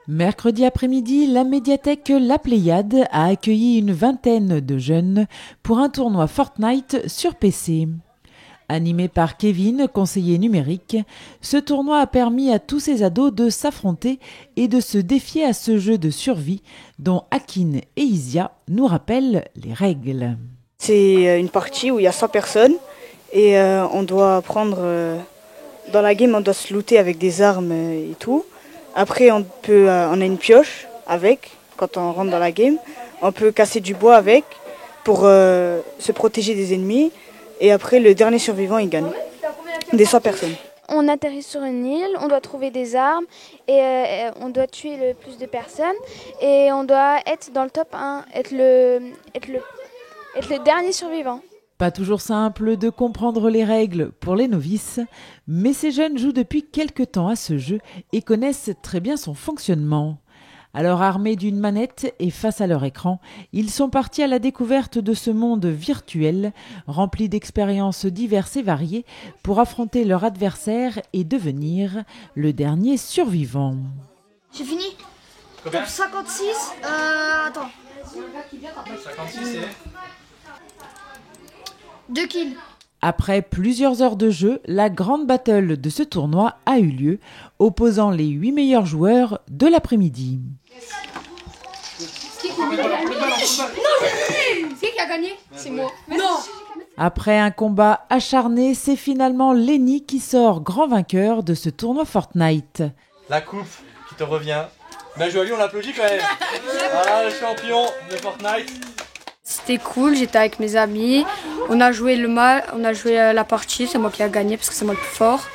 Mercredi après-midi, la médiathèque La Pléiade a accueilli une vingtaine de jeunes pour un tournoi Fortnite sur PC. Animé par Kevin, conseiller numérique, ce tournoi a permis à tous ces ados de s'affronter et de se défier à ce jeu de survie dont Akin et Isia nous rappellent les règles. C'est une partie où il y a 100 personnes et on doit prendre... dans la game, on doit se looter avec des armes et tout. Après, on a une pioche avec, quand on rentre dans la game. On peut casser du bois avec pour se protéger des ennemis. Et après, le dernier survivant, il gagne. Des 100 personnes. On atterrit sur une île, on doit trouver des armes et on doit tuer le plus de personnes. Et on doit être dans le top 1, être le dernier survivant. Pas toujours simple de comprendre les règles pour les novices, mais ces jeunes jouent depuis quelque temps à ce jeu et connaissent très bien son fonctionnement. Alors armés d'une manette et face à leur écran, ils sont partis à la découverte de ce monde virtuel, rempli d'expériences diverses et variées, pour affronter leur adversaire et devenir le dernier survivant. J'ai fini. Combien? Top 56. Attends. 56 2 kills. Après plusieurs heures de jeu, la grande battle de ce tournoi a eu lieu, opposant les 8 meilleurs joueurs de l'après-midi. C'est qui a gagné? C'est moi. Non. Après un combat acharné, c'est finalement Lenny qui sort grand vainqueur de ce tournoi Fortnite. La coupe qui te revient. Bien joué à lui, on l'applaudit quand même. Ah, le champion de Fortnite. C'était cool, j'étais avec mes amis, on a joué la partie, c'est moi qui ai gagné parce que c'est moi le plus fort.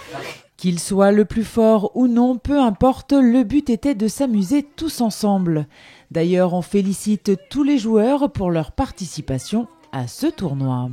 Qu'il soit le plus fort ou non, peu importe, le but était de s'amuser tous ensemble. D'ailleurs, on félicite tous les joueurs pour leur participation à ce tournoi.